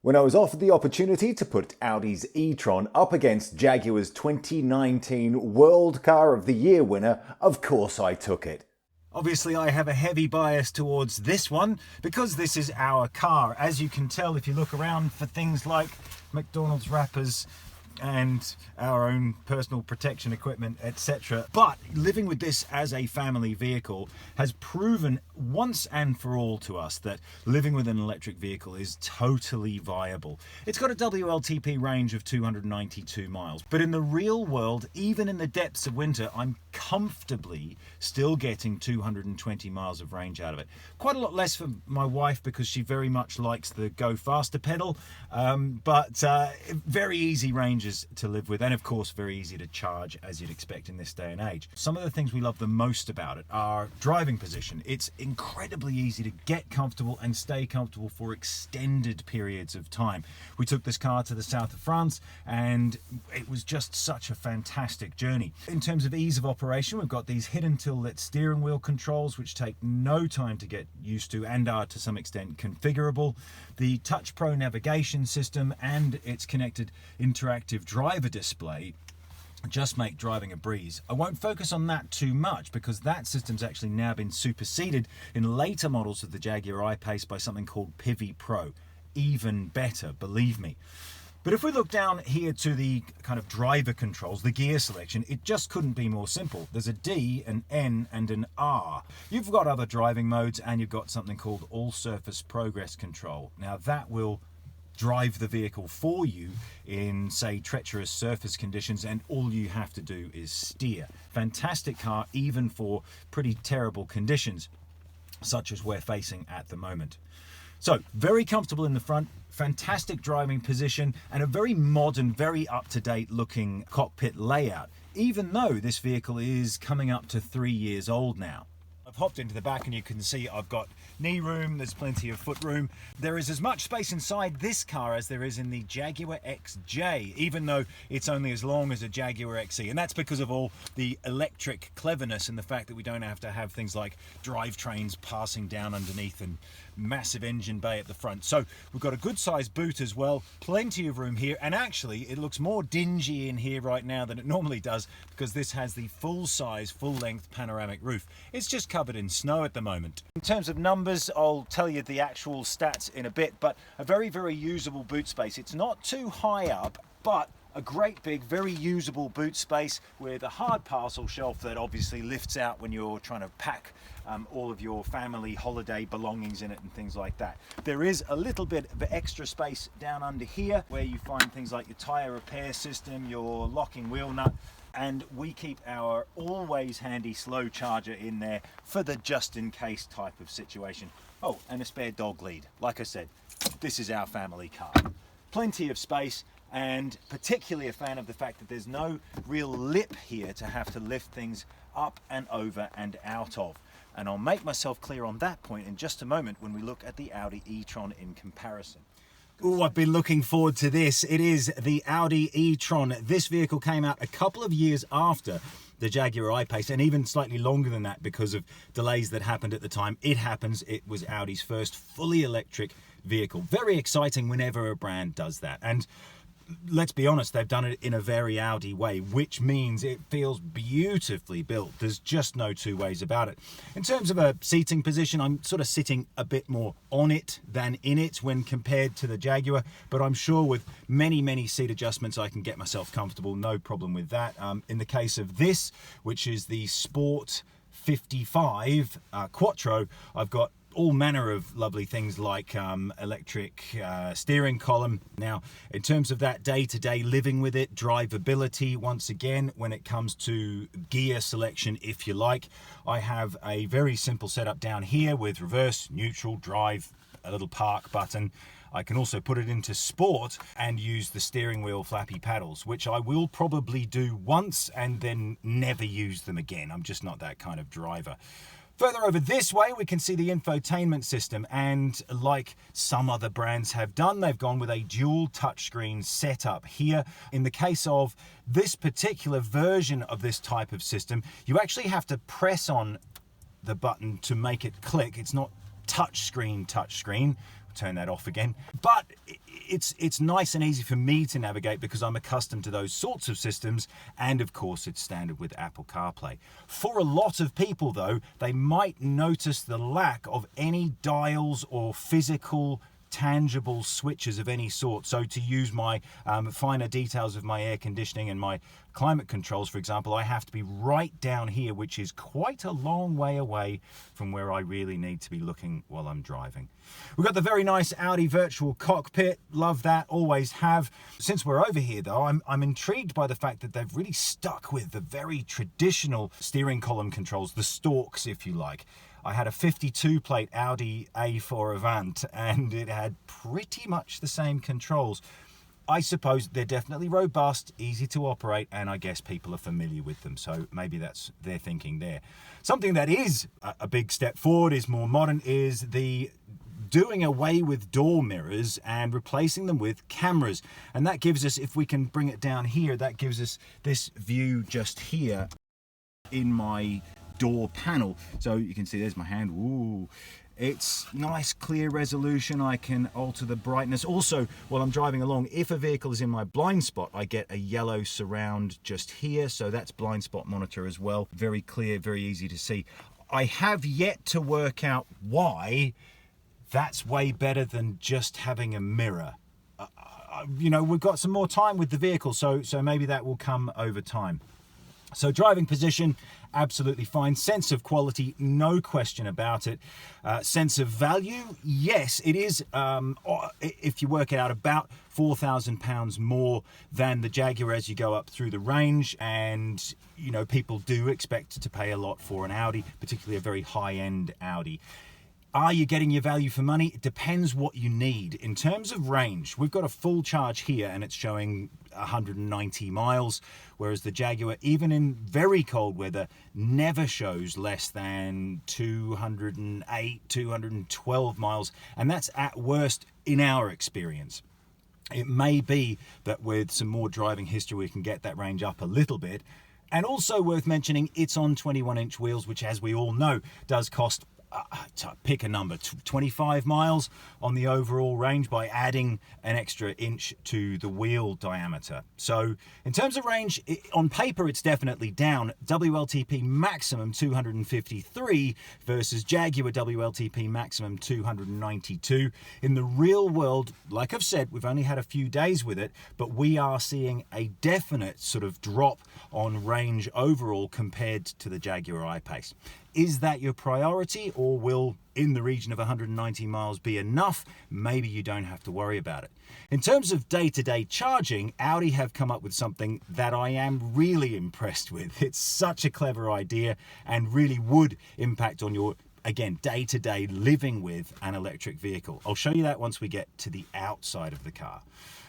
When I was offered the opportunity to put Audi's e-tron up against Jaguar's 2019 World Car of the Year winner, of course I took it. Obviously, I have a heavy bias towards this one because this is our car. As you can tell, if you look around for things like McDonald's wrappers and our own personal protection equipment, etc. But living with this as a family vehicle has proven once and for all to us that living with an electric vehicle is totally viable. It's got a WLTP range of 292 miles, but in the real world, even in the depths of winter, I'm comfortably still getting 220 miles of range out of it. Quite a lot less for my wife because she very much likes the go faster pedal, but very easy ranges to live with, and of course very easy to charge, as you'd expect in this day and age. Some of the things we love the most about it are driving position. It's incredibly easy to get comfortable and stay comfortable for extended periods of time. We took this car to the south of France and it was just such a fantastic journey. In terms of ease of operation, we've got these hidden tilt steering wheel controls which take no time to get used to and are to some extent configurable. The Touch Pro navigation system and its connected interactive driver display just make driving a breeze. I won't focus on that too much because that system's actually now been superseded in later models of the Jaguar I-PACE by something called Pivi Pro. Even better, believe me. But if we look down here to the kind of driver controls, the gear selection, it just couldn't be more simple. There's a D, an N, and an R. You've got other driving modes and you've got something called All Surface Progress Control. Now that will drive the vehicle for you in, say, treacherous surface conditions, and all you have to do is steer. Fantastic car, even for pretty terrible conditions, such as we're facing at the moment. So, very comfortable in the front, fantastic driving position, and a very modern, very up-to-date looking cockpit layout, even though this vehicle is coming up to 3 years old now. I've hopped into the back and you can see I've got knee room, there's plenty of foot room. There is as much space inside this car as there is in the Jaguar XJ, even though it's only as long as a Jaguar XE. And that's because of all the electric cleverness and the fact that we don't have to have things like drivetrains passing down underneath and massive engine bay at the front. So we've got a good sized boot as well, plenty of room here, and actually it looks more dingy in here right now than it normally does because this has the full size, full length panoramic roof. It's just covered in snow at the moment. In terms of numbers, I'll tell you the actual stats in a bit, but a very, very usable boot space. It's not too high up, but a great big, very usable boot space with a hard parcel shelf that obviously lifts out when you're trying to pack all of your family holiday belongings in it and things like that. There is a little bit of extra space down under here where you find things like your tire repair system, your locking wheel nut, and we keep our always handy slow charger in there for the just in case type of situation. Oh, and a spare dog lead. Like I said, this is our family car. Plenty of space, and particularly a fan of the fact that there's no real lip here to have to lift things up and over and out of. And I'll make myself clear on that point in just a moment when we look at the Audi e-tron in comparison. Oh, I've been looking forward to this. It is the Audi e-tron. This vehicle came out a couple of years after the Jaguar I-PACE, and even slightly longer than that because of delays that happened at the time. It happens. It was Audi's first fully electric vehicle. Very exciting whenever a brand does that. And let's be honest, they've done it in a very Audi way, which means it feels beautifully built. There's just no two ways about it. In terms of a seating position, I'm sort of sitting a bit more on it than in it when compared to the Jaguar, but I'm sure with many, many seat adjustments, I can get myself comfortable. No problem with that. In the case of this, which is the Sport 55 Quattro, I've got all manner of lovely things like electric steering column. Now, in terms of that day-to-day living with it, drivability, once again, when it comes to gear selection, if you like, I have a very simple setup down here with reverse, neutral, drive, a little park button. I can also put it into sport and use the steering wheel flappy paddles, which I will probably do once and then never use them again. I'm just not that kind of driver. Further over this way, we can see the infotainment system, and like some other brands have done, they've gone with a dual touchscreen setup here. In the case of this particular version of this type of system, you actually have to press on the button to make it click. It's not touchscreen, turn that off again. But it's nice and easy for me to navigate because I'm accustomed to those sorts of systems, and of course it's standard with Apple CarPlay. For a lot of people though, they might notice the lack of any dials or physical tangible switches of any sort. So to use my finer details of my air conditioning and my climate controls, for example, I have to be right down here, which is quite a long way away from where I really need to be looking while I'm driving. We've got the very nice Audi virtual cockpit. Love that, always have. Since we're over here though, I'm intrigued by the fact that they've really stuck with the very traditional steering column controls, the stalks if you like. I had a 52 plate Audi A4 Avant and it had pretty much the same controls. I suppose they're definitely robust, easy to operate, and I guess people are familiar with them, so maybe that's their thinking there. Something that is a big step forward, is more modern, is the doing away with door mirrors and replacing them with cameras. And that gives us, if we can bring it down here, that gives us this view just here in my door panel. So you can see there's my hand. Ooh, it's nice clear resolution. I can alter the brightness. Also, while I'm driving along, if a vehicle is in my blind spot, I get a yellow surround just here, so that's blind spot monitor as well. Very clear, very easy to see. I have yet to work out why that's way better than just having a mirror. You know, we've got some more time with the vehicle, so maybe that will come over time. So driving position, absolutely fine. Sense of quality, no question about it. Sense of value, yes, it is, if you work it out, about £4,000 more than the Jaguar as you go up through the range. And, you know, people do expect to pay a lot for an Audi, particularly a very high-end Audi. Are you getting your value for money? It depends what you need. In terms of range, we've got a full charge here and it's showing 190 miles, whereas the Jaguar, even in very cold weather, never shows less than 208, 212 miles, and that's at worst in our experience. It may be that with some more driving history we can get that range up a little bit. And also worth mentioning, it's on 21-inch wheels, which, as we all know, does cost, pick a number, 25 miles on the overall range by adding an extra inch to the wheel diameter. So in terms of range, on paper it's definitely down. WLTP maximum 253 versus Jaguar WLTP maximum 292. In the real world, like I've said, we've only had a few days with it, but we are seeing a definite sort of drop on range overall compared to the Jaguar I-PACE. Is that your priority, or will in the region of 190 miles be enough? Maybe you don't have to worry about it. In terms of day-to-day charging, Audi have come up with something that I am really impressed with. It's such a clever idea and really would impact on your, again, day-to-day living with an electric vehicle. I'll show you that once we get to the outside of the car.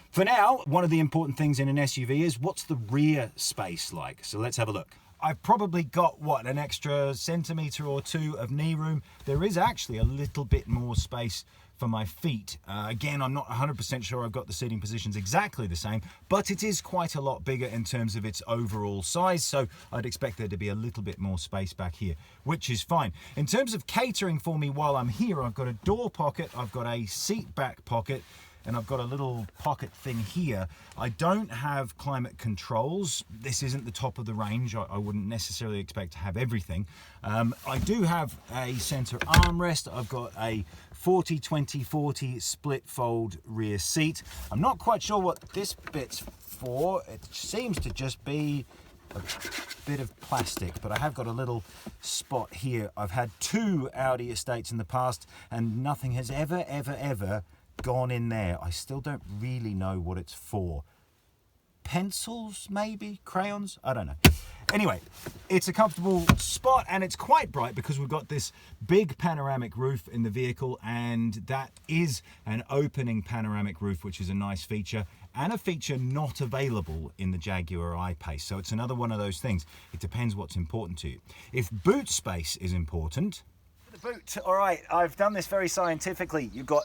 For now, one of the important things in an SUV is, what's the rear space like? So let's have a look. I've probably got, what, an extra centimetre or two of knee room. There is actually a little bit more space for my feet. Again, I'm not 100% sure I've got the seating positions exactly the same, but it is quite a lot bigger in terms of its overall size, so I'd expect there to be a little bit more space back here, which is fine. In terms of catering for me while I'm here, I've got a door pocket, I've got a seat back pocket, and I've got a little pocket thing here. I don't have climate controls. This isn't the top of the range. I wouldn't necessarily expect to have everything. I do have a center armrest. I've got a 40-20-40 split fold rear seat. I'm not quite sure what this bit's for. It seems to just be a bit of plastic, but I have got a little spot here. I've had 2 Audi estates in the past and nothing has ever gone in there. I still don't really know what it's for. Pencils, maybe? Crayons? I don't know. Anyway, it's a comfortable spot and it's quite bright because we've got this big panoramic roof in the vehicle, and that is an opening panoramic roof, which is a nice feature and a feature not available in the Jaguar I-PACE. So it's another one of those things. It depends what's important to you. If boot space is important... The boot, all right, I've done this very scientifically. You've got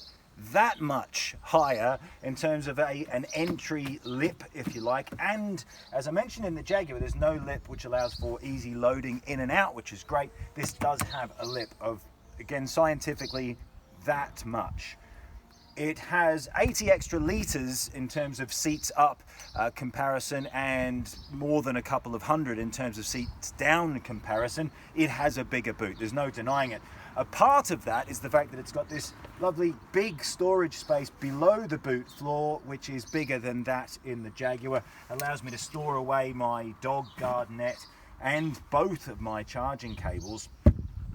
that much higher in terms of an entry lip, if you like, and as I mentioned in the Jaguar, there's no lip, which allows for easy loading in and out, which is great. This does have a lip of, again, scientifically, that much. It has 80 extra litres in terms of seats up comparison, and more than a couple of hundred in terms of seats down comparison. It has a bigger boot, there's no denying it. A part of that is the fact that it's got this lovely big storage space below the boot floor, which is bigger than that in the Jaguar. Allows me to store away my dog guard net and both of my charging cables.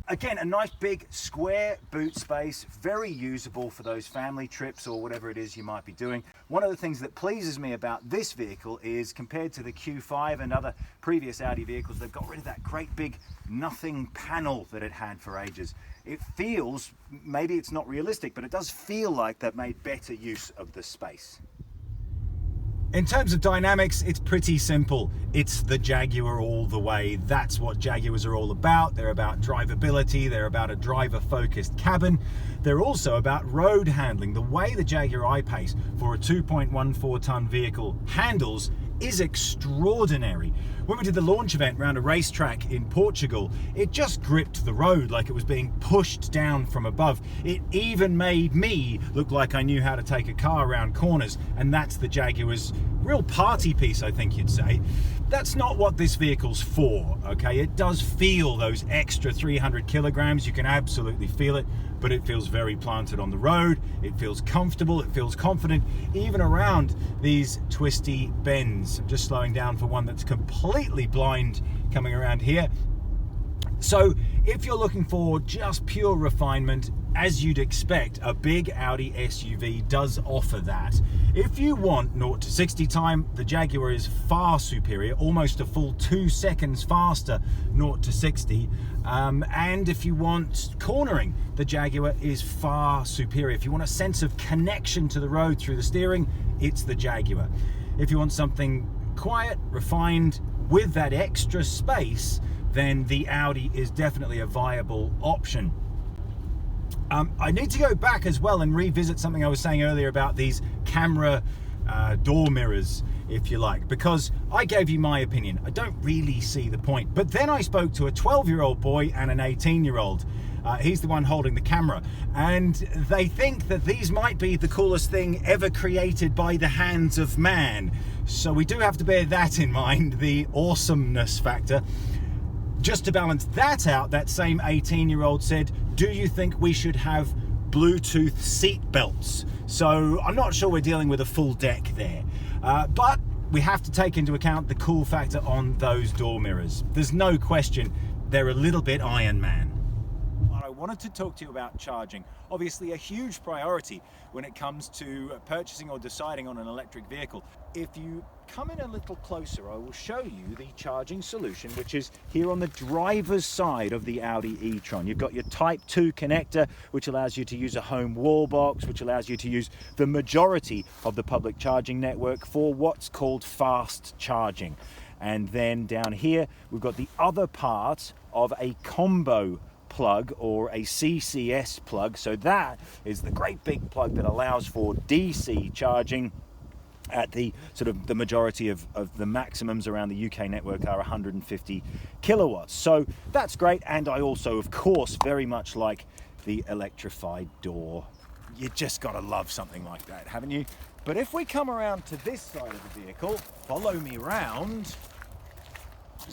Again, a nice big square boot space, very usable for those family trips or whatever it is you might be doing. One of the things that pleases me about this vehicle is, compared to the Q5 and other previous Audi vehicles, they've got rid of that great big nothing panel that it had for ages. It feels, maybe it's not realistic, but it does feel like they've made better use of the space. In terms of dynamics, it's pretty simple. It's the Jaguar all the way. That's what Jaguars are all about. They're about drivability. They're about a driver-focused cabin. They're also about road handling. The way the Jaguar I-PACE for a 2.14-ton vehicle handles is extraordinary. When we did the launch event around a racetrack in Portugal, it just gripped the road like it was being pushed down from above. It even made me look like I knew how to take a car around corners, and that's the Jaguar's real party piece, I think you'd say. That's not what this vehicle's for, okay? It does feel those extra 300 kilograms, you can absolutely feel it, but it feels very planted on the road, it feels comfortable, it feels confident, even around these twisty bends. I'm just slowing down for one that's completely blind coming around here. So if you're looking for just pure refinement, as you'd expect, a big Audi SUV does offer that. If you want 0 to 60 time, the Jaguar is far superior, almost a full 2 seconds faster 0 to 60. And if you want cornering, the Jaguar is far superior. If you want a sense of connection to the road through the steering, it's the Jaguar. If you want something quiet, refined, with that extra space, then the Audi is definitely a viable option. I need to go back as well and revisit something I was saying earlier about these camera door mirrors, if you like, because I gave you my opinion. I don't really see the point. But then I spoke to a 12-year-old boy and an 18-year-old. He's the one holding the camera, and they think that these might be the coolest thing ever created by the hands of man. So we do have to bear that in mind, the awesomeness factor. Just to balance that out, that same 18-year-old said, do you think we should have Bluetooth seat belts? So I'm not sure we're dealing with a full deck there. But we have to take into account the cool factor on those door mirrors. There's no question they're a little bit Iron Man. I wanted to talk to you about charging. Obviously a huge priority when it comes to purchasing or deciding on an electric vehicle. If you come in a little closer, I will show you the charging solution, which is here on the driver's side of the Audi e-tron. You've got your Type 2 connector, which allows you to use a home wall box, which allows you to use the majority of the public charging network for what's called fast charging. And then down here, we've got the other part of a combo plug, or a CCS plug. So that is the great big plug that allows for DC charging at the sort of the majority of the maximums around the UK network are 150 kilowatts. So that's great. And I also, of course, very much like the electrified door. You just got to love something like that, haven't you? But if we come around to this side of the vehicle, follow me around.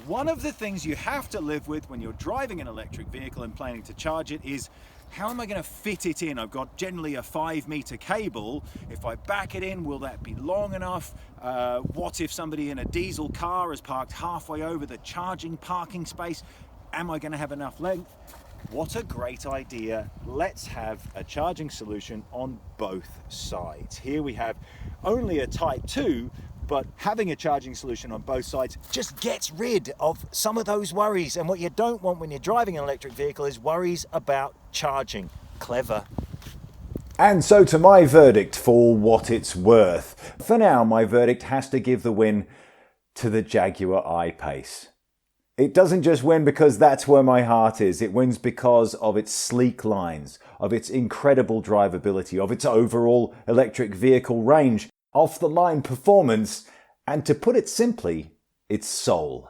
One of the things you have to live with when you're driving an electric vehicle and planning to charge it is, how am I going to fit it in? I've got generally a 5-meter cable. If I back it in, will that be long enough? What if somebody in a diesel car is parked halfway over the charging parking space? Am I going to have enough length? What a great idea. Let's have a charging solution on both sides. Here we have only a Type 2, but having a charging solution on both sides just gets rid of some of those worries. And what you don't want when you're driving an electric vehicle is worries about charging. Clever. And so to my verdict, for what it's worth. For now, my verdict has to give the win to the Jaguar I-PACE. It doesn't just win because that's where my heart is. It wins because of its sleek lines, of its incredible drivability, of its overall electric vehicle range, off-the-line performance, and to put it simply, its soul.